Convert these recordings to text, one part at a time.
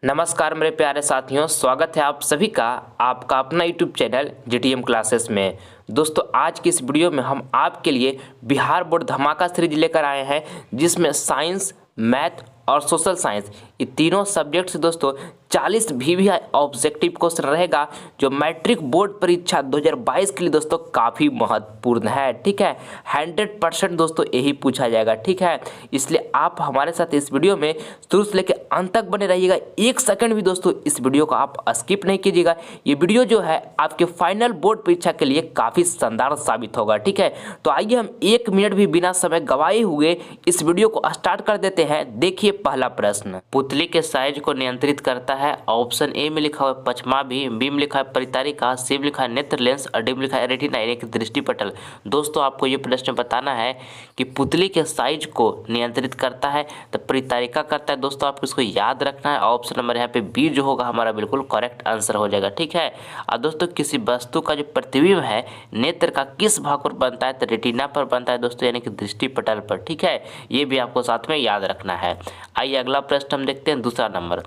नमस्कार मेरे प्यारे साथियों, स्वागत है आप सभी का आपका अपना यूट्यूब चैनल जीटीएम क्लासेस में। दोस्तों, आज की इस वीडियो में हम आपके लिए बिहार बोर्ड धमाका सीरीज लेकर आए हैं, जिसमें साइंस, मैथ और सोशल साइंस ये तीनों सब्जेक्ट से दोस्तों 40 VVI ऑब्जेक्टिव क्वेश्चन रहेगा, जो मैट्रिक बोर्ड परीक्षा 2022 के लिए दोस्तों काफ़ी महत्वपूर्ण है। ठीक है, 100% दोस्तों यही पूछा जाएगा। ठीक है, इसलिए आप हमारे साथ इस वीडियो में शुरू से लेकर अंत तक बने रहिएगा। एक सेकंड भी दोस्तों इस वीडियो को आप स्किप नहीं कीजिएगा। ये वीडियो जो है आपके फाइनल बोर्ड परीक्षा के लिए काफ़ी शानदार साबित होगा। ठीक है, तो आइए हम 1 मिनट भी बिना समय गवाए हुए इस वीडियो को स्टार्ट कर देते हैं। देखिए पहला प्रश्न, पुतली के साइज को नियंत्रित करता है। ऑप्शन ए में लिखा हुआ है पचमाभी, बी में लिखा है परितारिका, सी में लिखा है नेत्र लेंस और डी में लिखा है रेटिना यानी कि दृष्टिपटल। दोस्तों, आपको ये प्रश्न बताना है कि पुतली के साइज को नियंत्रित करता है तो परितारिका करता है। दोस्तों, आपको इसको याद रखना है। ऑप्शन नंबर यहाँ पे बी जो होगा हमारा बिल्कुल करेक्ट आंसर हो जाएगा। ठीक है, और दोस्तों किसी वस्तु का जो प्रतिबिंब है नेत्र का किस भाग पर बनता है तो रेटिना पर बनता है दोस्तों, यानी कि दृष्टिपटल पर। ठीक है, ये भी आपको साथ में याद रखना है। आइए अगला प्रश्न हम देखते हैं, दूसरा नंबर,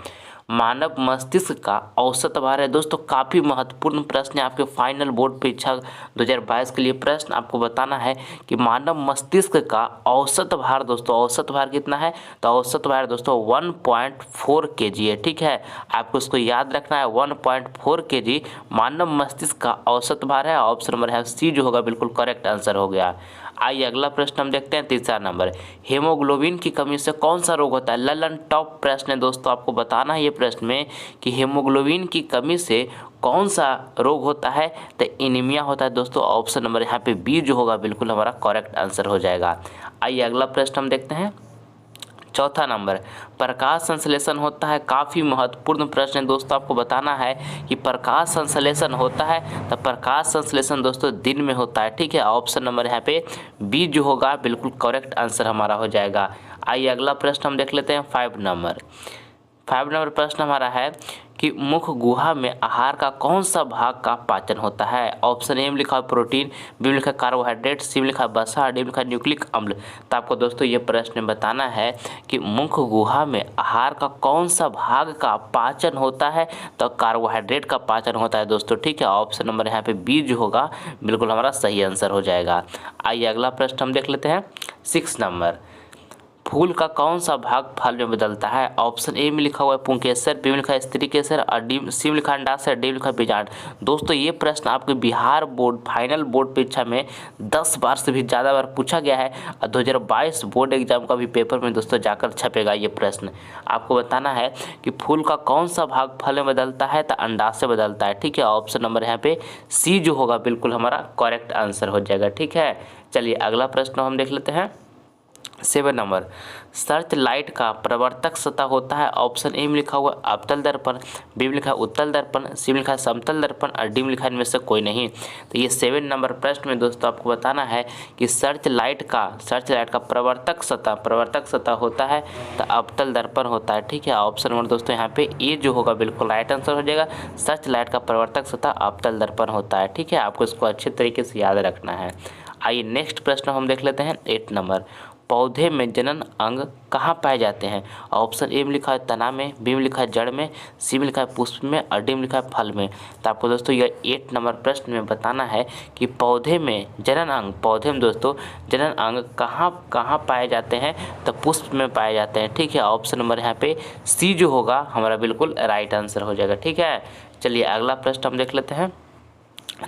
मानव मस्तिष्क का औसत भार है। दोस्तों, काफ़ी महत्वपूर्ण प्रश्न है आपके फाइनल बोर्ड परीक्षा 2022 के लिए। प्रश्न आपको बताना है कि मानव मस्तिष्क का औसत भार, दोस्तों औसत भार कितना है तो औसत भार दोस्तों 1.4 kg है। ठीक है, आपको इसको याद रखना है, 1.4 kg मानव मस्तिष्क का औसत भार है। ऑप्शन नंबर है सी जो होगा बिल्कुल करेक्ट आंसर हो गया। आइए अगला प्रश्न हम देखते हैं, तीसरा नंबर, हीमोग्लोबिन की कमी से कौन सा रोग होता है। ललन टॉप प्रश्न है दोस्तों, आपको बताना है ये प्रश्न में कि हीमोग्लोबिन की कमी से कौन सा रोग होता है तो एनीमिया होता है दोस्तों। ऑप्शन नंबर यहाँ पे बी जो होगा बिल्कुल हमारा करेक्ट आंसर हो जाएगा। आइए अगला प्रश्न हम देखते हैं, चौथा नंबर, प्रकाश संश्लेषण होता है। काफ़ी महत्वपूर्ण प्रश्न है दोस्तों, आपको बताना है कि प्रकाश संश्लेषण होता है तो प्रकाश संश्लेषण दोस्तों दिन में होता है। ठीक है, ऑप्शन नंबर यहाँ पे बी जो होगा बिल्कुल करेक्ट आंसर हमारा हो जाएगा। आइए अगला प्रश्न हम देख लेते हैं, 5 नंबर प्रश्न हमारा है कि मुख गुहा में आहार का कौन सा भाग का पाचन होता है। ऑप्शन ए में लिखा है प्रोटीन, बी में लिखा है कार्बोहाइड्रेट, सी में लिखा है वसा, डी में लिखा है न्यूक्लिक अम्ल। तो आपको दोस्तों ये प्रश्न बताना है कि मुख गुहा में आहार का कौन सा भाग का पाचन होता है तो कार्बोहाइड्रेट का पाचन होता है दोस्तों। ठीक है, ऑप्शन नंबर यहाँ पे बी जो होगा बिल्कुल हमारा सही आंसर हो जाएगा। आइए अगला प्रश्न हम देख लेते हैं, 6 नंबर, फूल का कौन सा भाग फल में बदलता है। ऑप्शन ए में लिखा हुआ है पुंकेसर, बी में लिखा है स्त्रीकेसर और सी में लिखा है अंडाशय, डी में लिखा है बीजांड। दोस्तों, ये प्रश्न आपके बिहार बोर्ड फाइनल बोर्ड परीक्षा में 10 बार से भी ज़्यादा बार पूछा गया है और 2022 बोर्ड एग्जाम का भी पेपर में दोस्तों जाकर छपेगा ये प्रश्न। आपको बताना है कि फूल का कौन सा भाग फल में बदलता है तो अंडाशय बदलता है। ठीक है, ऑप्शन नंबर यहाँ पे सी जो होगा बिल्कुल हमारा करेक्ट आंसर हो जाएगा। ठीक है, चलिए अगला प्रश्न हम देख लेते हैं, 7 नंबर, सर्च लाइट का प्रवर्तक सतह होता है। ऑप्शन ए में लिखा हुआ अवतल दर्पण, बी में लिखा है उत्तल दर्पण, सी में लिखा है समतल दर्पण और डी में लिखा है इनमें से कोई नहीं। तो ये 7 नंबर प्रश्न में दोस्तों आपको बताना है कि सर्च लाइट का प्रवर्तक सतह होता है तो अवतल दर्पण होता है। ठीक है, ऑप्शन नंबर दोस्तों यहाँ पे ए जो होगा बिल्कुल राइट आंसर हो जाएगा। सर्च लाइट का प्रवर्तक सतह अवतल दर्पण होता है। ठीक है, आपको इसको अच्छे तरीके से याद रखना है। आइए नेक्स्ट प्रश्न हम देख लेते हैं, 8 नंबर, पौधे में जनन अंग कहाँ पाए जाते हैं। ऑप्शन ए में लिखा है तना में, बी में लिखा है जड़ में, सी में लिखा है पुष्प में और डी में लिखा है फल में। तो आपको दोस्तों यह 8 नंबर प्रश्न में बताना है कि पौधे में दोस्तों जनन अंग कहाँ पाए जाते हैं तो पुष्प में पाए जाते हैं। ठीक है, ऑप्शन नंबर यहाँ पे सी जो होगा हमारा बिल्कुल राइट आंसर हो जाएगा। ठीक है, चलिए अगला प्रश्न हम देख लेते हैं,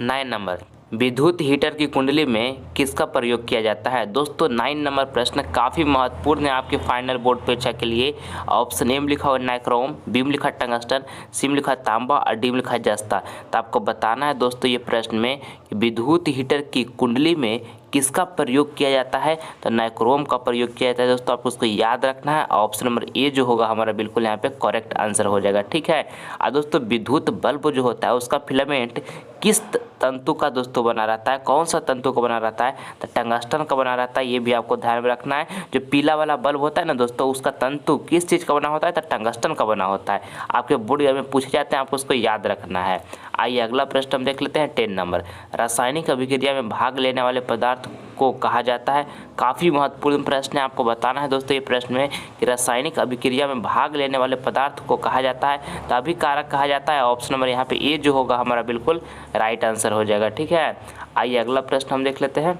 9 नंबर, विद्युत हीटर की कुंडली में किसका प्रयोग किया जाता है। दोस्तों 9 नंबर प्रश्न काफ़ी महत्वपूर्ण है आपके फाइनल बोर्ड परीक्षा के लिए। ऑप्शन ए में लिखा हुआ नाइक्रोम, बी में लिखा है टंगस्टन, सी में लिखा है तांबा और डी में लिखा है जस्ता। तो आपको बताना है दोस्तों ये प्रश्न में कि विद्युत हीटर की कुंडली में किसका प्रयोग किया जाता है तो नाइक्रोम का प्रयोग किया जाता है। दोस्तों आपको उसको याद रखना है। ऑप्शन नंबर ए जो होगा हमारा बिल्कुल यहाँ पे करेक्ट आंसर हो जाएगा। ठीक है, और दोस्तों विद्युत बल्ब जो होता है उसका फिलामेंट किस तंतु का दोस्तों बना रहता है, कौन सा तंतु का बना रहता है तो टंगस्टन का बना रहता है। ये भी आपको ध्यान में रखना है। जो पीला वाला बल्ब होता है ना दोस्तों, उसका तंतु किस चीज़ का बना होता है तो टंगस्टन का बना होता है। आपके बोर्ड में पूछे जाते हैं, आपको उसको याद रखना है। आइए अगला प्रश्न हम देख लेते हैं, 10 नंबर, रासायनिक अभिक्रिया में भाग लेने वाले पदार्थ को कहा जाता है? काफ़ी महत्वपूर्ण प्रश्न है, आपको बताना है दोस्तों ये प्रश्न में कि रासायनिक अभिक्रिया में भाग लेने वाले पदार्थ को कहा जाता है तो अभिकारक कहा जाता है। ऑप्शन नंबर यहाँ पे ए जो होगा हमारा बिल्कुल राइट आंसर हो जाएगा। ठीक है, आइए अगला प्रश्न हम देख लेते हैं।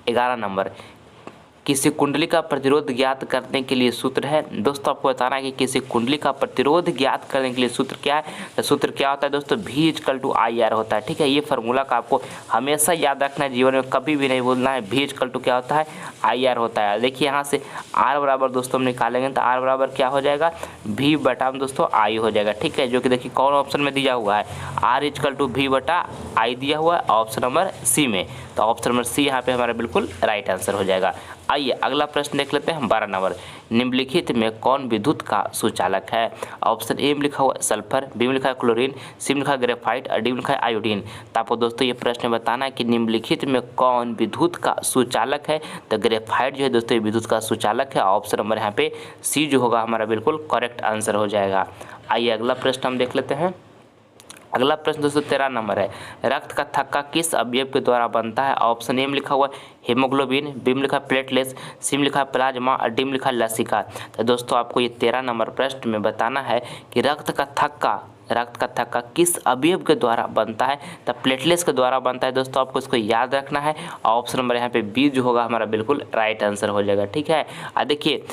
11 नंबर, किसी कुंडली का प्रतिरोध ज्ञात करने के लिए सूत्र है। दोस्तों आपको बताना है कि किसी कुंडली का प्रतिरोध ज्ञात करने के लिए सूत्र क्या है। तो सूत्र क्या होता है दोस्तों? V=IR होता है। ठीक है, ये फार्मूला का आपको हमेशा याद रखना है, जीवन में कभी भी नहीं भूलना है। V क्या होता है? IR होता है। देखिए यहाँ से R बराबर दोस्तों हम निकालेंगे तो R बराबर क्या हो जाएगा? V दोस्तों I हो जाएगा। ठीक है, जो कि देखिए कौन ऑप्शन में दिया हुआ है? R=V/I दिया हुआ है ऑप्शन नंबर सी में। तो ऑप्शन नंबर सी यहाँ पे हमारा बिल्कुल राइट आंसर हो जाएगा। आइए अगला प्रश्न देख लेते हैं हम। 12 नंबर, निम्नलिखित में कौन विद्युत का सुचालक है? ऑप्शन ए में लिखा हुआ सल्फर, बी में लिखा है क्लोरीन, सी में लिखा है ग्रेफाइट और डी में लिखा है आयोडीन। तो आपको दोस्तों ये प्रश्न बताना है कि निम्नलिखित में कौन विद्युत का सुचालक है। तो ग्रेफाइट जो है दोस्तों ये विद्युत का सुचालक है। ऑप्शन नंबर यहाँ पे सी जो होगा हमारा बिल्कुल करेक्ट आंसर हो जाएगा। आइए अगला प्रश्न हम देख लेते हैं। अगला प्रश्न दोस्तों 13 नंबर है, रक्त का थक्का किस अवयव के द्वारा बनता है? ऑप्शन ए में लिखा हुआ हीमोग्लोबिन, बी में लिखा है प्लेटलेट्स, सी में लिखा है प्लाज्मा और डी में लिखा है लसिका। तो दोस्तों आपको ये 13 नंबर प्रश्न में बताना है कि रक्त का थक्का किस अवयव के द्वारा बनता है? तो प्लेटलेट्स के द्वारा बनता है। दोस्तों आपको इसको याद रखना है। ऑप्शन नंबर यहाँ पे बी जो होगा हमारा बिल्कुल राइट आंसर हो जाएगा। ठीक है, देखिए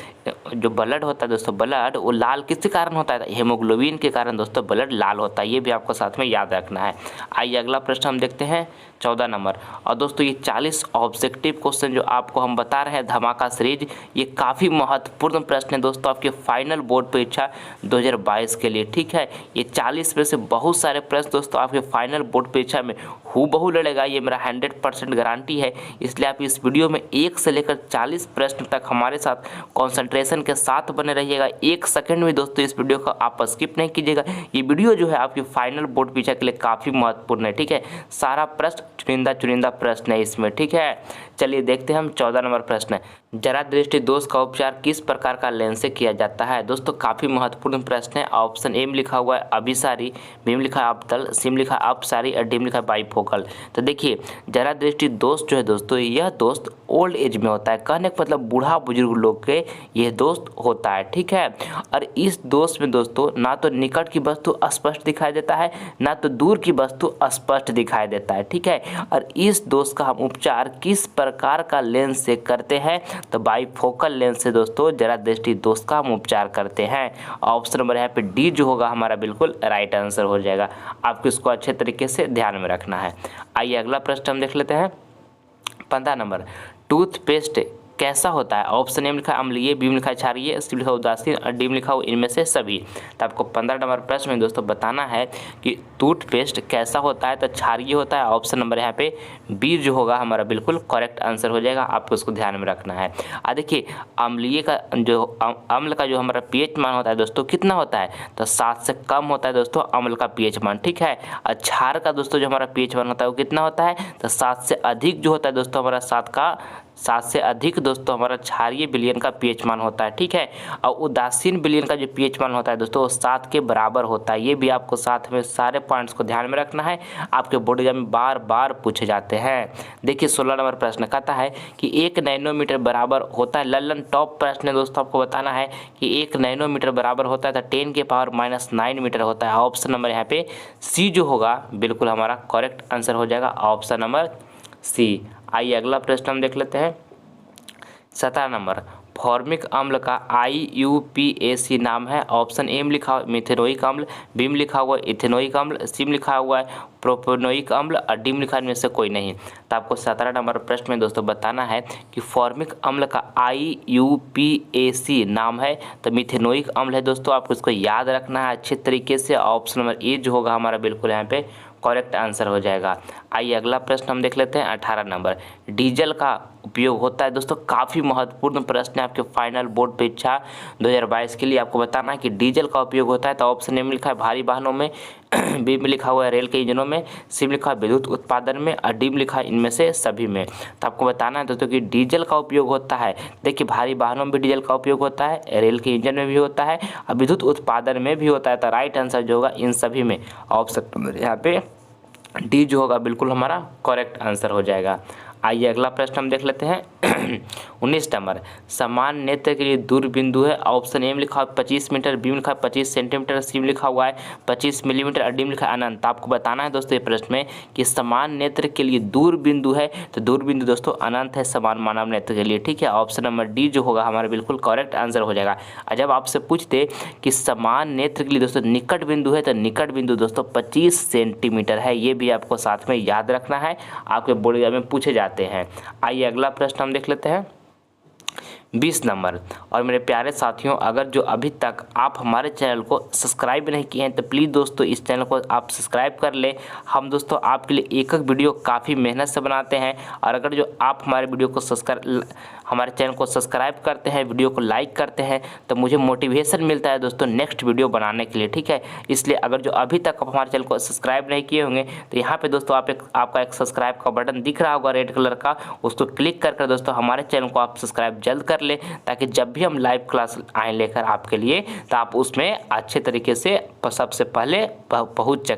जो ब्लड होता है दोस्तों, ब्लड वो लाल किसके कारण होता है? हीमोग्लोबिन के कारण दोस्तों ब्लड लाल होता है। ये भी आपको साथ में याद रखना है। आइए अगला प्रश्न हम देखते हैं 14 नंबर। और दोस्तों ये 40 ऑब्जेक्टिव क्वेश्चन जो आपको हम बता रहे हैं धमाका सीरीज, ये काफ़ी महत्वपूर्ण प्रश्न है दोस्तों आपके फाइनल बोर्ड परीक्षा 2022 के लिए। ठीक है, ये 40 में से बहुत सारे प्रश्न दोस्तों आपके फाइनल बोर्ड परीक्षा में हूबहू लड़ेगा, ये मेरा 100% गारंटी है। इसलिए आप इस वीडियो में 1 से लेकर 40 प्रश्न तक हमारे साथ कॉन्सेंट्रेशन के साथ बने रहिएगा। 1 सेकंड में दोस्तों इस वीडियो का आप स्किप नहीं कीजिएगा। ये वीडियो जो है आपकी फाइनल बोर्ड परीक्षा के लिए काफ़ी महत्वपूर्ण है। ठीक है, सारा प्रश्न चुनिंदा प्रश्न है इसमें। ठीक है, चलिए देखते हैं हम 14 नंबर प्रश्न है, जरा दृष्टि दोष का उपचार किस प्रकार का लेंस से किया जाता है? दोस्तों काफ़ी महत्वपूर्ण प्रश्न है। ऑप्शन ए में लिखा हुआ है अभिसारी, बी में लिखा है अवतल, सी में लिखा है अपसारी और डी में लिखा है बाइफोकल। तो देखिए जरा दृष्टि दोष जो है दोस्तों, यह दोस्त ओल्ड एज में होता है। कहने का मतलब बूढ़ा बुजुर्ग लोग के यह दोस्त होता है। ठीक है, और इस दोष में दोस्तों ना तो निकट की वस्तु स्पष्ट दिखाई देता है, ना तो दूर की वस्तु स्पष्ट दिखाई देता है। ठीक है, और इस दोष का हम उपचार किस प्रकार का लेंस से करते हैं? तो बाइफोकल लेंस से दोस्तों जरा दृष्टि दोष का हम उपचार करते हैं। ऑप्शन नंबर यहाँ पे डी जो होगा हमारा बिल्कुल राइट आंसर हो जाएगा। आपको इसको अच्छे तरीके से ध्यान में रखना है। आइए अगला प्रश्न हम देख लेते हैं। 15 नंबर, टूथपेस्ट कैसा होता है? ऑप्शन ए में लिखा है अम्लीय, बी में लिखा है क्षारीय, सी में लिखा है उदासीन और डी में लिखा हो इनमें से सभी। तो आपको 15 नंबर प्रश्न में दोस्तों बताना है कि टूथपेस्ट कैसा होता है। तो क्षारीय होता है। ऑप्शन नंबर यहाँ पे बी जो होगा हमारा बिल्कुल करेक्ट आंसर हो जाएगा। आपको उसको ध्यान में रखना है। देखिए अम्लीय का जो अम्ल का जो हमारा पीएच मान होता है दोस्तों कितना होता है? तो 7 से कम होता है दोस्तों अम्ल का पीएच मान। ठीक है, और क्षार का दोस्तों जो हमारा पीएच मान होता है वो कितना होता है? तो 7 से अधिक जो होता है दोस्तों हमारा 7 से अधिक दोस्तों हमारा क्षारीय विलयन का पीएच मान होता है। ठीक है, और उदासीन विलयन का जो पीएच मान होता है दोस्तों 7 के बराबर होता है। ये भी आपको साथ में सारे पॉइंट्स को ध्यान में रखना है, आपके बोर्ड एग्जाम में बार बार पूछे जाते हैं। देखिए 16 नंबर प्रश्न कहता है कि 1 नैनोमीटर बराबर होता है, लल्लन टॉप प्रश्न है दोस्तों, आपको बताना है कि 1 नैनोमीटर बराबर होता है तो 10 के पावर -9 मीटर होता है। ऑप्शन नंबर यहाँ पे सी जो होगा बिल्कुल हमारा करेक्ट आंसर हो जाएगा, ऑप्शन नंबर सी। आइए अगला प्रश्न हम देख लेते हैं। 17 नंबर, फॉर्मिक अम्ल का IUPAC नाम है। ऑप्शन ए में लिखा हुआ मिथेनोइक अम्ल, बी में लिखा हुआ इथेनोइक अम्ल, सी में लिखा हुआ है प्रोपेनोइक अम्ल और डी में लिखा है इनमें से कोई नहीं। तो आपको 17 नंबर प्रश्न में दोस्तों बताना है कि फॉर्मिक अम्ल का IUPAC नाम है तो मिथेनोइक अम्ल है दोस्तों। आपको इसको याद रखना है अच्छे तरीके से। ऑप्शन नंबर ए जो होगा हमारा बिल्कुल यहाँ पे करेक्ट आंसर हो जाएगा। आइए अगला प्रश्न हम देख लेते हैं। 18 नंबर, डीजल का उपयोग होता है दोस्तों, काफ़ी महत्वपूर्ण प्रश्न है आपके फाइनल बोर्ड परीक्षा 2022 के लिए। आपको बताना है कि डीजल का उपयोग होता है तो ऑप्शन ए में लिखा है भारी वाहनों में, बी में लिखा हुआ है रेल के इंजनों में, सी में लिखा है विद्युत उत्पादन में और डी में लिखा है इनमें से सभी में। तो आपको बताना है दोस्तों कि डीजल का उपयोग होता है, देखिए भारी वाहनों में भी डीजल का उपयोग होता है, रेल के इंजन में भी होता है और विद्युत उत्पादन में भी होता है। तो राइट आंसर जो होगा इन सभी में, ऑप्शन यहाँ पे डी जो होगा बिल्कुल हमारा करेक्ट आंसर हो जाएगा। आइए अगला प्रश्न हम देख लेते हैं। 19 नंबर, समान नेत्र के लिए दूर बिंदु है। ऑप्शन ए में लिखा है 25 मीटर, बी में लिखा है 25 सेंटीमीटर, सी में लिखा हुआ है 25 मिलीमीटर और डी में लिखा है अनंत। आपको बताना है दोस्तों ये प्रश्न में कि समान नेत्र के लिए दूर बिंदु है, तो दूर बिंदु दोस्तों अनंत है समान मानव नेत्र के लिए, ठीक है। ऑप्शन नंबर डी जो होगा हमारा बिल्कुल करेक्ट आंसर हो जाएगा। और जब आपसे पूछते कि समान नेत्र के लिए दोस्तों निकट बिंदु है, तो निकट बिंदु दोस्तों 25 सेंटीमीटर है। ये भी आपको साथ में याद रखना है, आपके बोर्ड एग्जाम में पूछे जाते हैं। आइए अगला प्रश्न हम देख लेते हैं। 20 नंबर, और मेरे प्यारे साथियों, अगर जो अभी तक आप हमारे चैनल को सब्सक्राइब नहीं किए हैं तो प्लीज़ दोस्तों इस चैनल को आप सब्सक्राइब कर लें। हम दोस्तों आपके लिए एक एक वीडियो काफ़ी मेहनत से बनाते हैं, और अगर जो आप हमारे चैनल को सब्सक्राइब करते हैं, वीडियो को लाइक करते हैं, तो मुझे मोटिवेशन मिलता है दोस्तों नेक्स्ट वीडियो बनाने के लिए, ठीक है। इसलिए अगर जो अभी तक आप हमारे चैनल को सब्सक्राइब नहीं किए होंगे तो यहाँ पे दोस्तों आपका एक सब्सक्राइब का बटन दिख रहा होगा रेड कलर का, उसको क्लिक कर दोस्तों हमारे चैनल को आप सब्सक्राइब जल्द कर ले, ताकि जब भी हम लाइव क्लास आए लेकर आपके लिए, तो आप उसमें अच्छे तरीके से सबसे पहले पहुंच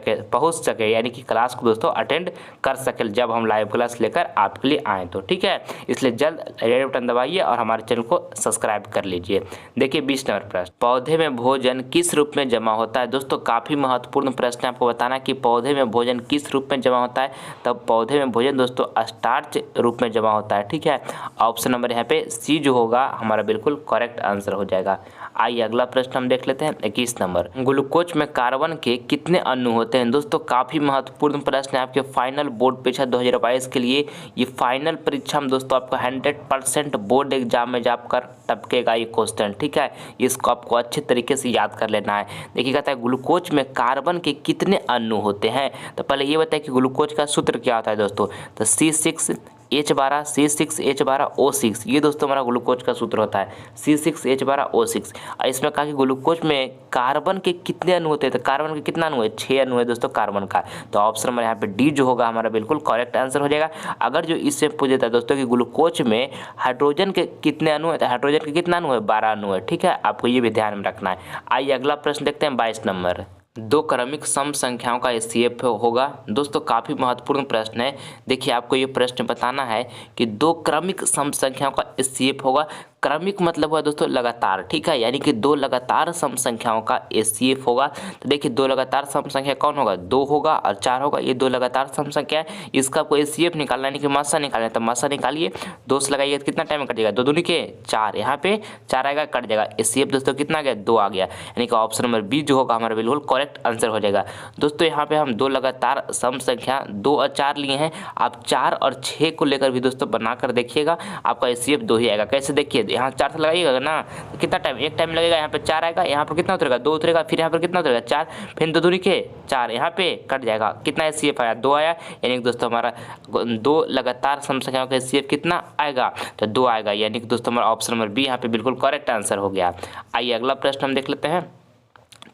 सके, यानी कि क्लास को दोस्तों अटेंड कर सके जब हम लाइव क्लास लेकर आपके लिए आएँ तो, ठीक है। इसलिए जल्द रेड बटन दबाइए और हमारे चैनल को सब्सक्राइब कर लीजिए। देखिए 20 नंबर प्रश्न, पौधे में भोजन किस रूप में जमा होता है। दोस्तों काफ़ी महत्वपूर्ण प्रश्न है, आपको बताना कि पौधे में भोजन किस रूप में जमा होता है। तब पौधे में भोजन दोस्तों स्टार्च रूप में जमा होता है, ठीक है। ऑप्शन नंबर यहाँ पे सी जो होगा हमारा बिल्कुल करेक्ट आंसर हो जाएगा। आइए अगला प्रश्न हम देख लेते हैं। 21 नंबर, ग्लूकोज में कार्बन के कितने अणु होते हैं। दोस्तों काफ़ी महत्वपूर्ण प्रश्न है आपके फाइनल बोर्ड परीक्षा 2022 के लिए। ये फाइनल परीक्षा में दोस्तों आपको 100% बोर्ड एग्जाम में जाकर टपकेगा ये क्वेश्चन, ठीक है। इसको आपको अच्छे तरीके से याद कर लेना है। देखिए कहता है ग्लूकोज में कार्बन के कितने अणु होते हैं। तो पहले ये बताए कि ग्लूकोज का सूत्र क्या होता है दोस्तों, तो C6H12 C6H12O6, ये दोस्तों हमारा ग्लूकोज का सूत्र होता है C6H12O6। और इसमें कहा कि ग्लूकोज में कार्बन के कितने अणु होते हैं, तो कार्बन के कितना अणु है, 6 अणु है दोस्तों कार्बन का। तो ऑप्शन नंबर यहाँ पे डी जो होगा हमारा बिल्कुल करेक्ट आंसर हो जाएगा। अगर जो इससे पूछ देता है दोस्तों कि ग्लूकोज में हाइड्रोजन के कितने अणु है, तो हाइड्रोजन के कितना अणु है, 12 अणु है, ठीक है। आपको ये भी ध्यान में रखना है। आइए अगला प्रश्न देखते हैं। 22 नंबर, दो क्रमिक सम संख्याओं का एचसीएफ होगा। दोस्तों काफ़ी महत्वपूर्ण प्रश्न है। देखिए आपको ये प्रश्न बताना है कि दो क्रमिक सम संख्याओं का एचसीएफ होगा। क्रमिक मतलब हुआ दोस्तों लगातार, ठीक है, यानी कि दो लगातार सम संख्याओं का एचसीएफ होगा। तो देखिए दो लगातार सम संख्या कौन होगा, 2 होगा और 4 होगा। ये दो लगातार सम संख्या है, इसका आपको एचसीएफ निकालना यानी कि मासा निकालना है। तो मासा निकालिए, 2 से लगाइए तो कितना टाइम में कट जाएगा, 2 दूनी के 4, यहाँ पे 4 आएगा कट जाएगा। एचसीएफ दोस्तों कितना आ गया, 2 आ गया, यानी कि ऑप्शन नंबर बी जो होगा हमारा बिल्कुल करेक्ट आंसर हो जाएगा। दोस्तों यहाँ पे हम दो लगातार सम संख्या 2 और 4 लिए हैं। आप 4 और 6 को लेकर भी दोस्तों बनाकर देखिएगा, आपका एचसीएफ 2 ही आएगा। कैसे देखिए, यहाँ 4 से लगाइएगा ना, तो कितना टाइम, एक टाइम लगेगा। यहाँ पे 4 आएगा, यहाँ पर कितना उतरेगा, 2 उतरेगा, फिर यहाँ पर कितना उतरेगा, 4, फिर 2 दूनी के 4, यहाँ पे कट जाएगा। कितना एचसीएफ आया, 2 आया, यानी कि दोस्तों हमारा 2 लगातार सम संख्याओं का एचसीएफ कितना आएगा, तो 2 आएगा, यानी कि दोस्तों हमारा ऑप्शन नंबर बी यहाँ पे बिल्कुल करेक्ट आंसर हो गया। आइए अगला प्रश्न हम देख लेते हैं।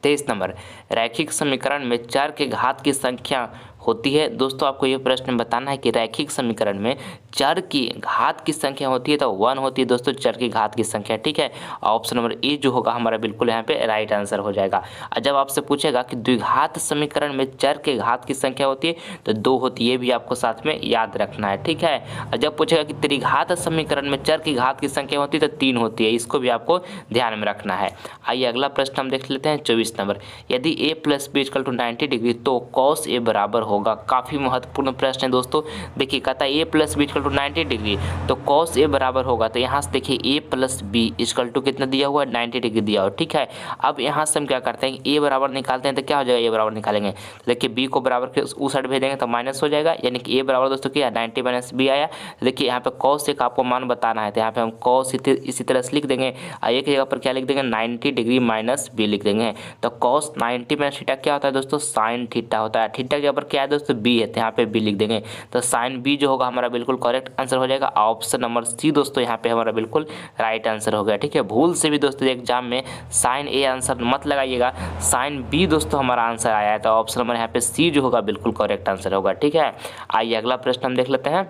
23 नंबर, रैखिक समीकरण में चर के घात की संख्या होती है। दोस्तों आपको ये प्रश्न बताना है कि रैखिक समीकरण में चर की घात की संख्या होती है, तो 1 होती है दोस्तों चर की घात की संख्या, ठीक है। ऑप्शन नंबर ए जो होगा हमारा बिल्कुल यहाँ पे राइट आंसर हो जाएगा। और जब आपसे पूछेगा कि द्विघात समीकरण में चर के घात की संख्या होती है, तो 2 होती है, ये भी आपको साथ में याद रखना है, ठीक है। और जब पूछेगा कि त्रिघात समीकरण में चर की घात की संख्या होती है, तो 3 होती है, इसको भी आपको ध्यान में रखना है। आइए अगला प्रश्न हम देख लेते हैं। 24 नंबर, यदि a + b = 90 डिग्री तो cos a बराबर होगा। काफ़ी महत्वपूर्ण प्रश्न है दोस्तों। देखिए कहता है a + b = 90 डिग्री तो cos a बराबर होगा। तो यहाँ से देखिए a + b = कितना दिया हुआ है, 90 डिग्री दिया हुआ, ठीक है। अब यहाँ से हम क्या करते हैं, a बराबर निकालते हैं, तो क्या हो जाएगा, a बराबर निकालेंगे तो देखिए b को बराबर के उस साइड भेजेंगे तो माइनस हो जाएगा, यानी कि a बराबर दोस्तों क्या 90 - b आया। देखिए यहाँ पे cos a का आपको मान बताना है, तो यहाँ पे हम cos इसी तरह से लिख देंगे, एक जगह पर क्या लिख देंगे, 90 डिग्री - b लिख देंगे। तो cos 90 - थीटा क्या होता है दोस्तों, sin थीटा होता है। थीटा के ऊपर क्या है दोस्तों, b है, तो यहाँ पे b लिख देंगे। तो sin b जो होगा हमारा बिल्कुल करेक्ट आंसर हो जाएगा। ऑप्शन नंबर सी दोस्तों यहाँ पे हमारा बिल्कुल राइट आंसर हो गया, ठीक है। भूल से भी दोस्तों एग्जाम में sin a आंसर मत लगाइएगा, sin b दोस्तों हमारा आंसर आया है। तो ऑप्शन नंबर यहाँ पे सी जो होगा बिल्कुल करेक्ट आंसर होगा, ठीक है। आइए अगला प्रश्न हम देख लेते हैं।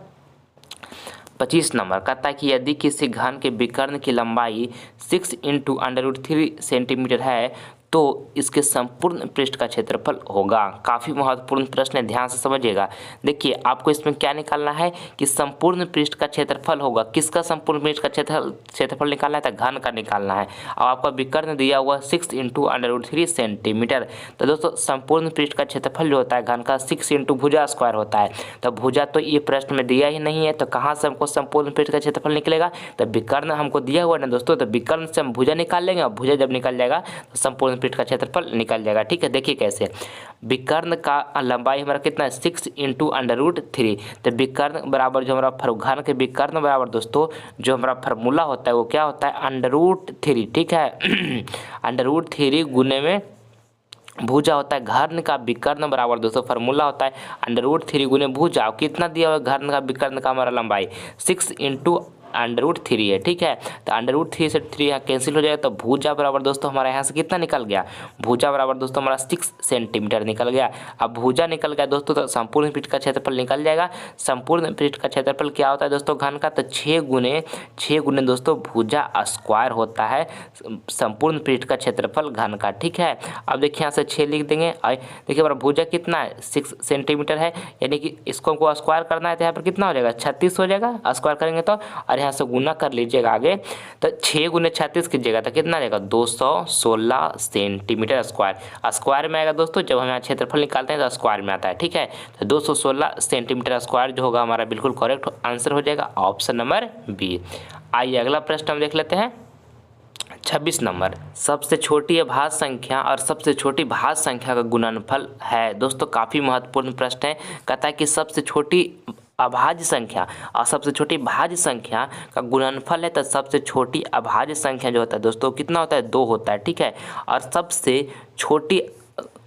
25 नंबर कहता है कि यदि किसी घन के विकर्ण की लंबाई 6 × √3 सेंटीमीटर है तो इसके संपूर्ण पृष्ठ का क्षेत्रफल होगा। काफ़ी महत्वपूर्ण प्रश्न है, ध्यान से समझिएगा। देखिए आपको इसमें क्या निकालना है कि संपूर्ण पृष्ठ का क्षेत्रफल होगा। किसका संपूर्ण पृष्ठ का क्षेत्रफल निकालना है? तो घन का निकालना है। अब आपका विकर्ण दिया हुआ 6 × √3 सेंटीमीटर। तो दोस्तों संपूर्ण पृष्ठ का क्षेत्रफल जो होता है घन का 6 × भुजा स्क्वायर होता है। तो भुजा तो ये प्रश्न में दिया ही नहीं है, तो कहाँ से हमको संपूर्ण पृष्ठ का क्षेत्रफल निकलेगा? तो विकर्ण हमको दिया हुआ है ना दोस्तों, तो विकर्ण से हम भुजा निकाल लेंगे और भुजा जब निकल जाएगा तो संपूर्ण पृष्ठ का क्षेत्रफल निकल जाएगा। ठीक है, देखिए कैसे। विकर्ण का लंबाई हमारा कितना है? 6 × √3। तो विकर्ण बराबर जो हमारा घन के विकर्ण बराबर दोस्तों जो हमारा फार्मूला होता है वो क्या होता है? √3। ठीक है √3 गुने में भुजा होता है। घन का विकर्ण बराबर दोस्तों फार्मूला होता है √3 गुने भुजा। कितना दिया हुआ है घन का विकर्ण का हमारा लंबाई? 6 × √3 है। ठीक है, तो √3 से 3 यहाँ कैंसिल हो जाएगा, तो भुजा बराबर दोस्तों हमारा यहाँ से कितना निकल गया? भुजा बराबर दोस्तों हमारा 6 सेंटीमीटर निकल गया। अब भुजा निकल गया दोस्तों तो संपूर्ण पृष्ठ का क्षेत्रफल निकल जाएगा। संपूर्ण पृष्ठ का क्षेत्रफल क्या होता है दोस्तों घन का? तो 6 गुने दोस्तों भुजा स्क्वायर होता है संपूर्ण पृष्ठ का क्षेत्रफल घन का। ठीक है, अब देखिए यहाँ से 6 लिख देंगे। देखिए हमारा भुजा कितना है? 6 सेंटीमीटर है, यानी कि इसको हमको स्क्वायर करना है तो यहाँ पर कितना हो जाएगा? 36 हो जाएगा स्क्वायर करेंगे तो। और यहाँ से गुना कर लीजिएगा आगे, तो 6 × 36 कीजिएगा तो कितना रहेगा? 216 सेंटीमीटर स्क्वायर। स्क्वायर में आएगा दोस्तों, जब हम यहाँ क्षेत्रफल निकालते हैं तो स्क्वायर में आता है। ठीक है, तो 216 सेंटीमीटर स्क्वायर जो होगा हमारा बिल्कुल करेक्ट आंसर हो जाएगा, ऑप्शन नंबर बी। आइए अगला प्रश्न हम देख लेते हैं। 26 नंबर, सबसे छोटी अभाज्य संख्या और सबसे छोटी भाज्य संख्या का गुणनफल है। दोस्तों काफ़ी महत्वपूर्ण प्रश्न है। कहता है कि सबसे छोटी अभाज्य संख्या और सबसे छोटी भाज्य संख्या का गुणनफल है, तो सबसे छोटी अभाज्य संख्या जो होता है दोस्तों कितना होता है? 2 होता है। ठीक है, और सबसे छोटी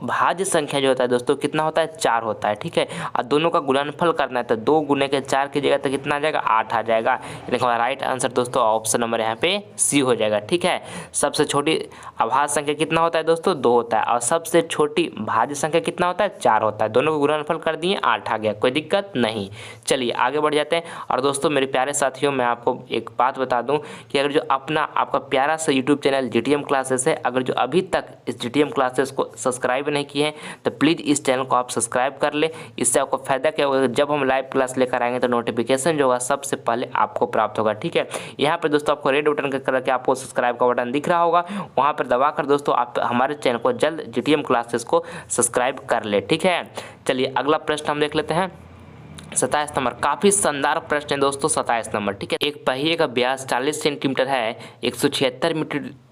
भाज्य संख्या जो होता है दोस्तों कितना होता है? 4 होता है। ठीक है, और दोनों का गुणनफल करना है तो 2 × 4 की जगह तो कितना आ जाएगा? 8 आ जाएगा। यानी हमारा राइट आंसर दोस्तों ऑप्शन नंबर यहाँ पे सी हो जाएगा। ठीक है, सबसे छोटी अभाज्य संख्या कितना होता है दोस्तों? 2 होता है, और सबसे छोटी भाज्य संख्या कितना होता है? 4 होता है। दोनों का गुणनफल कर दिए, 8 आ गया, कोई दिक्कत नहीं। चलिए आगे बढ़ जाते हैं। और दोस्तों मेरे प्यारे साथियों, मैं आपको एक बात बता दूँ कि अगर जो आपका प्यारा सा यूट्यूब चैनल GTM क्लासेस है, अगर जो अभी तक इस GTM क्लासेस को सब्सक्राइब नहीं किए हैं तो प्लीज़ इस चैनल को आप सब्सक्राइब कर ले। इससे आपको फायदा क्या होगा? जब हम लाइव क्लास लेकर आएंगे तो नोटिफिकेशन जो होगा सबसे पहले आपको प्राप्त होगा। ठीक है, यहाँ पर दोस्तों आपको रेड बटन करके आपको सब्सक्राइब का बटन दिख रहा होगा, वहाँ पर दबाकर दोस्तों आप हमारे चैनल को जल्द GTM क्लासेस को सब्सक्राइब कर ले। ठीक है, चलिए अगला प्रश्न हम देख लेते हैं। 27 नंबर, काफ़ी शानदार प्रश्न है दोस्तों। 27 नंबर, ठीक है। एक पहिए का व्यास 40 सेंटीमीटर है, 176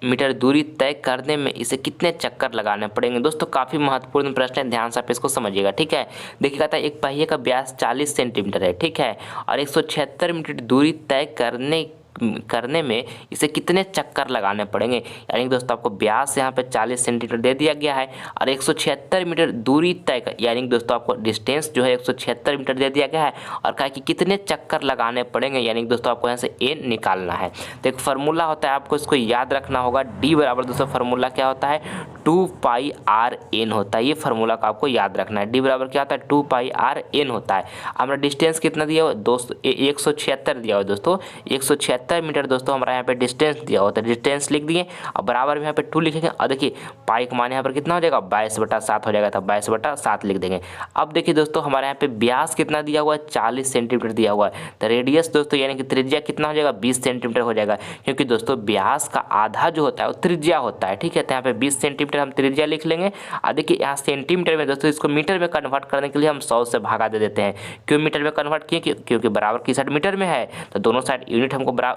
मीटर दूरी तय करने में इसे कितने चक्कर लगाने पड़ेंगे? दोस्तों काफ़ी महत्वपूर्ण प्रश्न है, ध्यान से आप इसको समझिएगा। ठीक है, देखिए कहता है एक पहिए का व्यास 40 सेंटीमीटर है, ठीक है, और 176 मीटर दूरी तय करने में इसे कितने चक्कर लगाने पड़ेंगे? यानी दोस्तों आपको व्यास यहाँ पे 40 सेंटीमीटर दे दिया गया है और 176 मीटर दूरी तय, यानी दोस्तों आपको डिस्टेंस जो है 176 मीटर दे दिया गया है और कहा कि कितने चक्कर लगाने पड़ेंगे, यानी दोस्तों आपको यहाँ से एन निकालना है। तो एक फार्मूला होता है, आपको इसको याद रखना होगा। डी बराबर दोस्तों फार्मूला क्या होता है? 2πr/n होता है। ये फार्मूला का आपको याद रखना है। डी बराबर क्या होता है? 2πr/n होता है। हमारा डिस्टेंस कितना दिया हुआ दोस्तों? 176 दिया हुआ दोस्तों, 176 मीटर दोस्तों हमारा यहाँ पे डिस्टेंस दिया होता है। डिस्टेंस लिख दिए और बराबर में यहाँ पे 2 लिखेंगे और देखिए पाई का मान यहाँ पर कितना हो जाएगा? 22/7 हो जाएगा, तो 22/7 लिख देंगे। अब देखिए दोस्तों हमारे यहाँ पे व्यास कितना दिया हुआ है? 40 सेंटीमीटर दिया हुआ है। तो रेडियस दोस्तों यानी कि त्रिज्या कितना हो जाएगा? 20 सेंटीमीटर हो जाएगा, क्योंकि दोस्तों व्यास का आधा जो होता है वो त्रिज्या होता है। ठीक है, तो यहाँ पे 20 सेंटीमीटर हम त्रिज्या लिख लेंगे और देखिए यहाँ सेंटीमीटर में दोस्तों इसको मीटर में कन्वर्ट करने के लिए हम 100 से भागा दे देते हैं। क्यों मीटर में कन्वर्ट किए? क्योंकि बराबर की साइड मीटर में है, तो दोनों साइड यूनिट हमको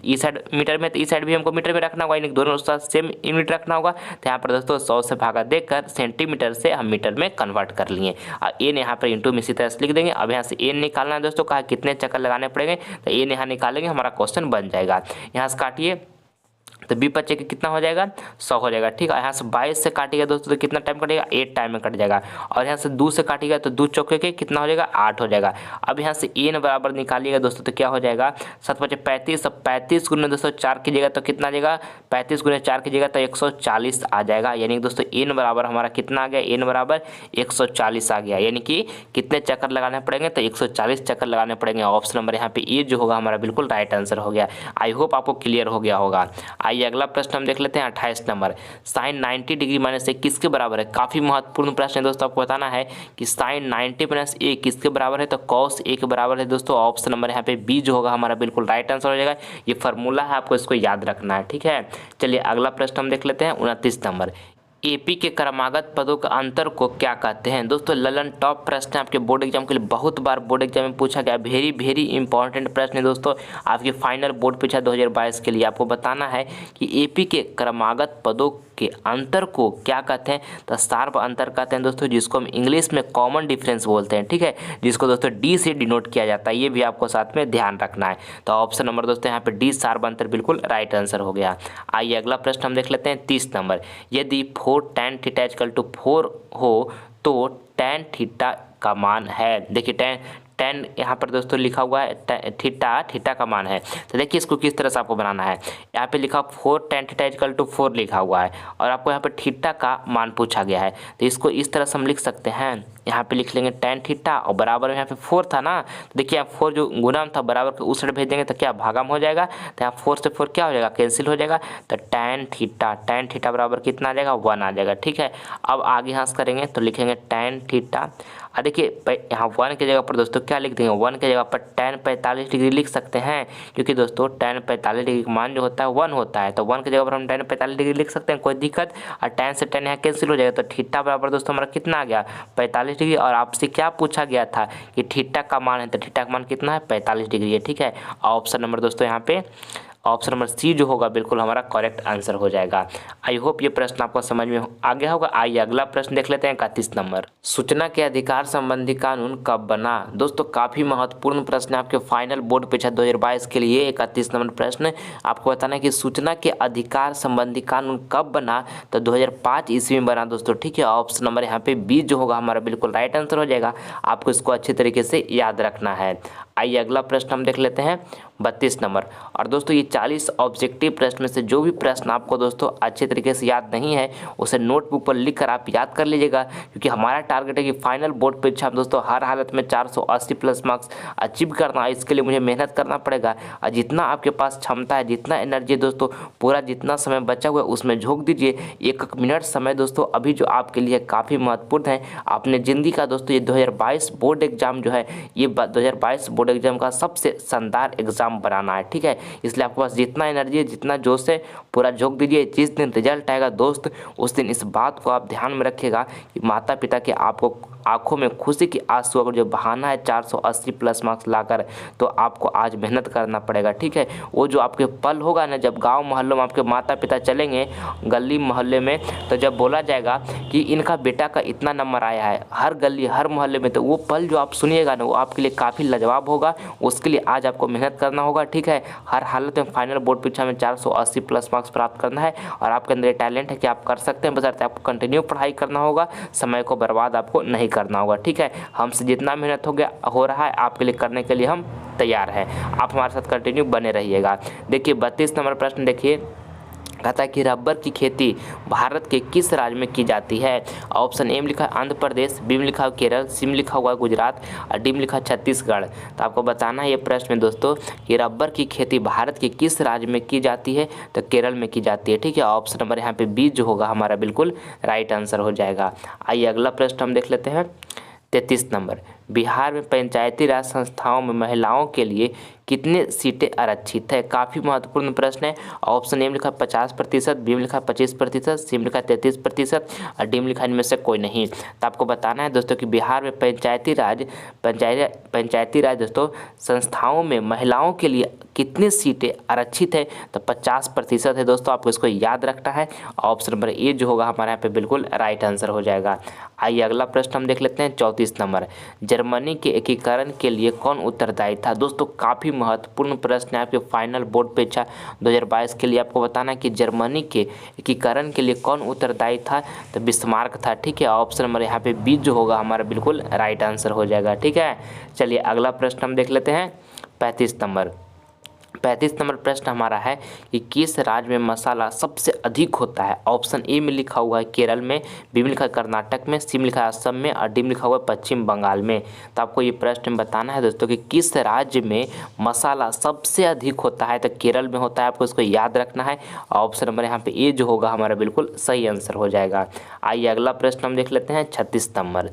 इस साइड मीटर में, तो इस साइड भी हमको मीटर में रखना होगा, यानी दोनों साथ सेम यूनिट रखना होगा। तो यहाँ पर दोस्तों 100 से भागा देकर सेंटीमीटर से हम मीटर में कन्वर्ट कर लिए और एन यहाँ पर इंटू में इसी तरह से लिख देंगे। अब यहाँ से एन निकालना है दोस्तों, कहा कितने चक्कर लगाने पड़ेंगे, तो एन यहाँ निकालेंगे, हमारा क्वेश्चन बन जाएगा। यहाँ से काटिए तो 20 × 5 कितना हो जाएगा? 100 हो जाएगा। ठीक है, यहाँ से 22 से काटिएगा दोस्तों तो कितना टाइम कटेगा? 8 टाइम में कट जाएगा। और यहाँ से 2 से काटिएगा तो 2 चौके के कितना हो जाएगा? 8 हो जाएगा। अब यहाँ से एन बराबर निकालिएगा दोस्तों तो क्या हो जाएगा? 7 × 5 = 35। अब 35 गुने दोस्तों 4 कीजिएगा तो कितना आ जाएगा? 35 गुने 4 कीजिएगा तो 140 आ जाएगा। यानी दोस्तों एन बराबर हमारा कितना आ गया? एन बराबर 140 आ गया। यानी कि कितने चक्कर लगाने पड़ेंगे? तो 140 चक्कर लगाने पड़ेंगे। ऑप्शन नंबर यहाँ पे ए जो होगा हमारा बिल्कुल राइट आंसर हो गया। आई होप आपको क्लियर हो गया होगा। आइए अगला प्रश्न हम देख लेते हैं 28 नंबर। साइन 90 डिग्री माइनस ए किसके बराबर है? काफ़ी महत्वपूर्ण प्रश्न है दोस्तों, आपको बताना है कि साइन 90 माइनस ए किसके बराबर है? तो कॉस ए के बराबर है दोस्तों। ऑप्शन नंबर यहाँ पे बी जो होगा हमारा बिल्कुल राइट आंसर हो जाएगा। ये फार्मूला है, आपको इसको याद रखना है, ठीक है। चलिए अगला प्रश्न हम देख लेते हैं 29 नंबर। एपी के क्रमागत पदों का अंतर को क्या कहते हैं? दोस्तों ललन टॉप प्रश्न है, आपके बोर्ड एग्जाम के लिए बहुत बार बोर्ड एग्जाम में पूछा गया, वेरी वेरी इंपॉर्टेंट प्रश्न है दोस्तों, आपके फाइनल बोर्ड परीक्षा 2022 के लिए। आपको बताना है कि एपी के क्रमागत पदों के अंतर को क्या कहते हैं? तो शार्प अंतर कहते हैं दोस्तों, जिसको हम इंग्लिश में कॉमन डिफरेंस बोलते हैं, ठीक है, जिसको दोस्तों डी से डिनोट किया जाता है। ये भी आपको साथ में ध्यान रखना है। तो ऑप्शन नंबर दोस्तों यहाँ पे डी शार्प अंतर बिल्कुल राइट आंसर हो गया। आइए अगला प्रश्न हम देख लेते हैं 30 नंबर। यदि 4 tan थीटा इक्वल टू 4 हो तो tan थीटा का मान है, देखिए tan यहाँ पर दोस्तों लिखा हुआ है, थीटा का मान है। तो देखिए इसको किस तरह से आपको बनाना है। यहाँ पे लिखा 4 tan थीटा इक्वल टू 4 लिखा हुआ है और आपको यहाँ पे थीटा का मान पूछा गया है। तो इसको इस तरह से हम लिख सकते हैं, यहाँ पे लिख लेंगे tan थीटा और बराबर में यहाँ पे 4 था ना, तो देखिए यहाँ 4 जो गुणा था बराबर के उस साइड भेज देंगे तो क्या भागम हो जाएगा, तो यहाँ 4 से 4 क्या हो जाएगा, कैंसिल हो जाएगा। तो tan थीटा बराबर कितना आ जाएगा, 1 आ जाएगा, ठीक है। अब आगे यहाँ से करेंगे तो लिखेंगे tan थीटा, और देखिए यहाँ 1 की जगह पर दोस्तों क्या लिख देंगे, 1 की जगह पर tan 45 डिग्री लिख सकते हैं, क्योंकि दोस्तों tan 45 डिग्री का मान जो होता है 1 होता है, तो 1 की जगह पर हम tan 45 डिग्री लिख सकते हैं, कोई दिक्कत। और tan से tan यहाँ कैंसिल हो जाएगा, तो थीटा बराबर दोस्तों हमारा कितना आ गया, 45 डिग्री। और आपसे क्या पूछा गया था कि थीटा का मान है, तो थीटा का मान कितना है, 45 डिग्री है, ठीक है। ऑप्शन नंबर दोस्तों यहाँ पे ऑप्शन नंबर सी जो होगा बिल्कुल हमारा करेक्ट आंसर हो जाएगा। आई होप ये प्रश्न आपको समझ में आ गया होगा। आइए अगला प्रश्न देख लेते हैं 31 नंबर। सूचना के अधिकार संबंधी कानून कब बना? दोस्तों काफ़ी महत्वपूर्ण प्रश्न है आपके फाइनल बोर्ड परीक्षा 2022 के लिए। 31 नंबर प्रश्न आपको बताना है कि सूचना के अधिकार संबंधी कानून कब बना? तो 2005 ईस्वी में बना दोस्तों, ठीक है। ऑप्शन नंबर यहाँ पे बी जो होगा हमारा बिल्कुल राइट आंसर हो जाएगा। आपको इसको अच्छे तरीके से याद रखना है। आइए अगला प्रश्न हम देख लेते हैं 32 नंबर। और दोस्तों ये 40 ऑब्जेक्टिव प्रश्न में से जो भी प्रश्न आपको दोस्तों अच्छे तरीके से याद नहीं है उसे नोटबुक पर लिख कर आप याद कर लीजिएगा, क्योंकि हमारा टारगेट है कि फाइनल बोर्ड परीक्षा में दोस्तों हर हालत में 480 प्लस मार्क्स अचीव करना है। इसके लिए मुझे मेहनत करना पड़ेगा, और जितना आपके पास क्षमता है, जितना एनर्जी दोस्तों, पूरा जितना समय बचा हुआ है उसमें झोंक दीजिए। 1 मिनट समय दोस्तों अभी जो आपके लिए काफ़ी महत्वपूर्ण है अपने ज़िंदगी का दोस्तों। ये 2022 बोर्ड एग्जाम जो है, ये 2022 बोर्ड एग्जाम का सबसे शानदार एग्जाम बनाना है, ठीक है। इसलिए आपके पास जितना एनर्जी है, जितना जोश है, पूरा झोंक दीजिए। जिस दिन रिजल्ट आएगा दोस्त, उस दिन इस बात को आप ध्यान में रखिएगा कि माता पिता के आपको आंखों में खुशी की आंसू अगर जो बहाना है 480 प्लस मार्क्स लाकर, तो आपको आज मेहनत करना पड़ेगा, ठीक है। वो जो आपके पल होगा ना, जब गांव मोहल्लों में आपके माता पिता चलेंगे, गली मोहल्ले में, तो जब बोला जाएगा कि इनका बेटा का इतना नंबर आया है हर गली हर मोहल्ले में, तो वो पल जो आप सुनिएगा ना, वो आपके लिए काफ़ी लाजवाब होगा। उसके लिए आज आपको मेहनत करना होगा, ठीक है। हर हालत में फाइनल बोर्ड परीक्षा में 480 प्लस मार्क्स प्राप्त करना है, और आपके अंदर टैलेंट है कि आप कर सकते हैं, बशर्ते आपको कंटिन्यू पढ़ाई करना होगा, समय को बर्बाद आपको नहीं करना होगा, ठीक है। हमसे जितना मेहनत हो रहा है आपके लिए करने के लिए हम तैयार हैं। आप हमारे साथ कंटिन्यू बने रहिएगा। देखिए 32 नंबर प्रश्न देखिए, कहता है कि रबर की खेती भारत के किस राज्य में की जाती है? ऑप्शन ए में लिखा है आंध्र प्रदेश, बी में लिखा है केरल, सी में लिखा हुआ है गुजरात, और डी में लिखा है छत्तीसगढ़। तो आपको बताना है ये प्रश्न में दोस्तों कि रबर की खेती भारत के किस राज्य में की जाती है? तो केरल में की जाती है, ठीक है। ऑप्शन नंबर यहाँ पे बी जो होगा हमारा बिल्कुल राइट आंसर हो जाएगा। आइए अगला प्रश्न हम देख लेते हैं 33 नंबर। बिहार में पंचायती राज संस्थाओं में महिलाओं के लिए कितने सीटें आरक्षित है? काफ़ी महत्वपूर्ण प्रश्न है। ऑप्शन ए में लिखा 50%, बी में लिखा 25%, सी में लिखा 33%, और डी में लिखा इनमें से कोई नहीं। तो आपको बताना है दोस्तों कि बिहार में पंचायती राज दोस्तों संस्थाओं में महिलाओं के लिए कितनी सीटें आरक्षित है? तो 50% है दोस्तों, आपको इसको याद रखना है। ऑप्शन नंबर ए जो होगा हमारे यहाँ पे बिल्कुल राइट आंसर हो जाएगा। आइए अगला प्रश्न हम देख लेते हैं 34 नंबर। जर्मनी के एकीकरण के लिए कौन उत्तरदायी था? दोस्तों काफ़ी महत्वपूर्ण प्रश्न है आपके फाइनल बोर्ड परीक्षा 2022 के लिए। आपको बताना है कि जर्मनी के एकीकरण के लिए कौन उत्तरदायी था? तो बिस्मार्क था, ठीक है। ऑप्शन नंबर यहाँ पे बी जो होगा हमारा बिल्कुल राइट आंसर हो जाएगा, ठीक है। चलिए अगला प्रश्न हम देख लेते हैं 35 नंबर। 35 नंबर प्रश्न हमारा है कि किस राज्य में मसाला सबसे अधिक होता है। ऑप्शन ए में लिखा हुआ है केरल में, बी में लिखा है कर्नाटक में, सी में लिखा है असम में और डी में लिखा हुआ है पश्चिम बंगाल में। तो आपको ये प्रश्न बताना है दोस्तों कि किस राज्य में मसाला सबसे अधिक होता है। तो केरल में होता है, आपको इसको याद रखना है। ऑप्शन नंबर यहाँ पे ए जो होगा हमारा बिल्कुल सही आंसर हो जाएगा। आइए अगला प्रश्न हम देख लेते हैं 36 नंबर।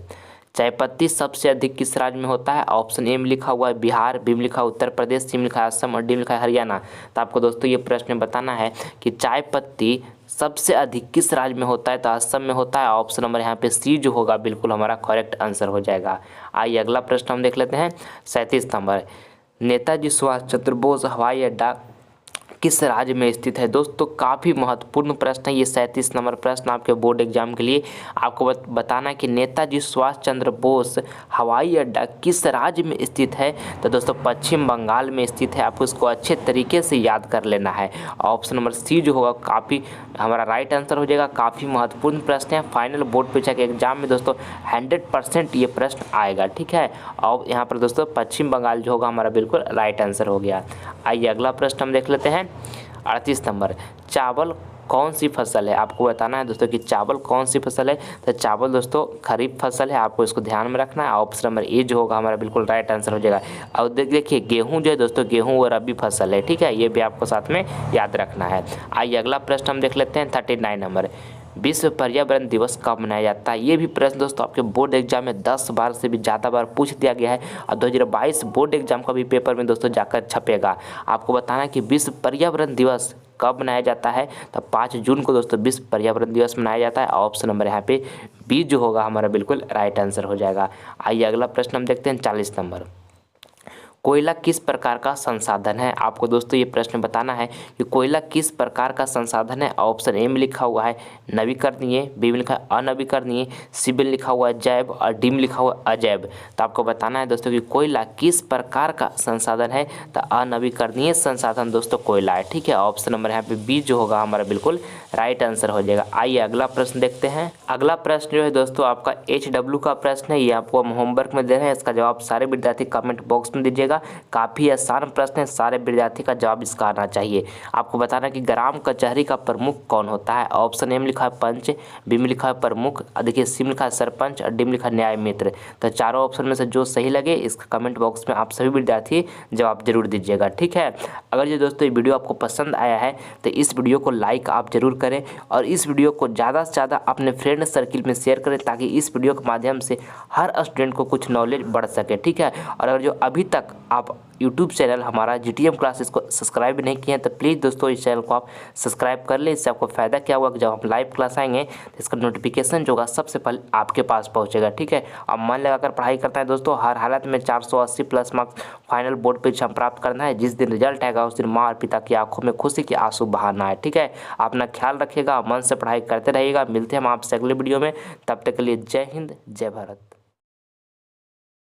चाय पत्ती सबसे अधिक किस राज्य में होता है। ऑप्शन ए में लिखा हुआ है बिहार, बी में लिखा है उत्तर प्रदेश, सी में लिखा है असम और डी में लिखा है हरियाणा। तो आपको दोस्तों ये प्रश्न बताना है कि चाय पत्ती सबसे अधिक किस राज्य में होता है। तो असम में होता है। ऑप्शन नंबर यहाँ पे सी जो होगा बिल्कुल हमारा करेक्ट आंसर हो जाएगा। आइए अगला प्रश्न हम देख लेते हैं 37 नंबर। नेताजी सुभाष चंद्र बोस हवाई अड्डा किस राज्य में स्थित है। दोस्तों काफ़ी महत्वपूर्ण प्रश्न है ये 37 नंबर प्रश्न आपके बोर्ड एग्जाम के लिए। आपको बताना है कि नेताजी सुभाष चंद्र बोस हवाई अड्डा किस राज्य में स्थित है। तो दोस्तों पश्चिम बंगाल में स्थित है। आपको इसको अच्छे तरीके से याद कर लेना है। ऑप्शन नंबर सी जो होगा काफ़ी हमारा राइट आंसर हो जाएगा। काफ़ी महत्वपूर्ण प्रश्न है, फाइनल बोर्ड परीक्षा के एग्जाम में दोस्तों 100% ये प्रश्न आएगा, ठीक है। और यहाँ पर दोस्तों पश्चिम बंगाल जो होगा हमारा बिल्कुल राइट आंसर हो गया। आइए अगला प्रश्न हम देख लेते हैं 38 नंबर। चावल कौन सी फसल है। आपको बताना है दोस्तों कि चावल कौन सी फसल है। तो चावल दोस्तों खरीफ फसल है, आपको इसको ध्यान में रखना है। ऑप्शन नंबर ए जो होगा हमारा बिल्कुल राइट आंसर हो जाएगा। और देखिए गेहूं जो है दोस्तों, गेहूं वो रबी फसल है, ठीक है। ये भी आपको साथ में याद रखना है। आइए अगला प्रश्न हम देख लेते हैं 39 नंबर। विश्व पर्यावरण दिवस कब मनाया जाता है। ये भी प्रश्न दोस्तों आपके बोर्ड एग्जाम में 10 बार से भी ज़्यादा बार पूछ दिया गया है और 2022 बोर्ड एग्जाम का भी पेपर में दोस्तों जाकर छपेगा। आपको बताना है कि विश्व पर्यावरण दिवस कब मनाया जाता है। तो 5 जून को दोस्तों विश्व पर्यावरण दिवस मनाया जाता है। ऑप्शन नंबर यहाँ पे बी जो होगा हमारा बिल्कुल राइट आंसर हो जाएगा। आइए अगला प्रश्न हम देखते हैं 40 नंबर। कोयला किस प्रकार का संसाधन है। आपको दोस्तों ये प्रश्न बताना है कि कोयला किस प्रकार का संसाधन है। ऑप्शन ए में लिखा हुआ है नवीकरणीय, बी में लिखा है अनवीकरणीय, सी में लिखा हुआ है जैव और डी में लिखा हुआ है अजैव। तो आपको बताना है दोस्तों कि कोयला किस प्रकार का संसाधन है। तो अनवीकरणीय संसाधन दोस्तों कोयला है, ठीक है। ऑप्शन नंबर यहाँ पे बी जो होगा हमारा बिल्कुल राइट आंसर हो जाएगा। आइए अगला प्रश्न देखते हैं। अगला प्रश्न जो है दोस्तों आपका HW का प्रश्न है। ये आपको हम होमवर्क में दे रहे हैं, इसका जवाब सारे विद्यार्थी कमेंट बॉक्स में दीजिएगा। काफ़ी आसान प्रश्न है, सारे विद्यार्थी का जवाब इसका आना चाहिए। आपको बताना कि ग्राम कचहरी का प्रमुख कौन होता है। ऑप्शन ए में लिखा है पंच, बी में लिखा है प्रमुख, देखिए सी में लिखा है सरपंच और डी में लिखा है न्याय मित्र। तो चारों ऑप्शन में से जो सही लगे इसका कमेंट बॉक्स में आप सभी विद्यार्थी जवाब जरूर दीजिएगा, ठीक है। अगर ये दोस्तों ये वीडियो आपको पसंद आया है तो इस वीडियो को लाइक आप जरूर करें और इस वीडियो को ज़्यादा से ज़्यादा अपने फ्रेंड सर्किल में शेयर करें ताकि इस वीडियो के माध्यम से हर स्टूडेंट को कुछ नॉलेज बढ़ सके, ठीक है। और अगर जो अभी तक आप यूट्यूब चैनल हमारा GTM क्लासेस को सब्सक्राइब नहीं किए हैं तो प्लीज़ दोस्तों इस चैनल को आप सब्सक्राइब कर लें। इससे आपको फ़ायदा क्या होगा कि जब हम लाइव क्लास आएंगे तो इसका नोटिफिकेशन जो होगा सबसे पहले आपके पास पहुंचेगा, ठीक है। अब मन लगाकर पढ़ाई करता है दोस्तों, हर हालत में 480 प्लस मार्क्स फाइनल बोर्ड परीक्षा प्राप्त करना है। जिस दिन रिजल्ट आएगा उस दिन माँ और पिता की आंखों में खुशी के आंसू बहाना है, ठीक है। अपना ख्याल रखिएगा, मन से पढ़ाई करते रहिएगा। मिलते हैं हम आपसे अगले वीडियो में, तब तक के लिए जय हिंद जय भारत।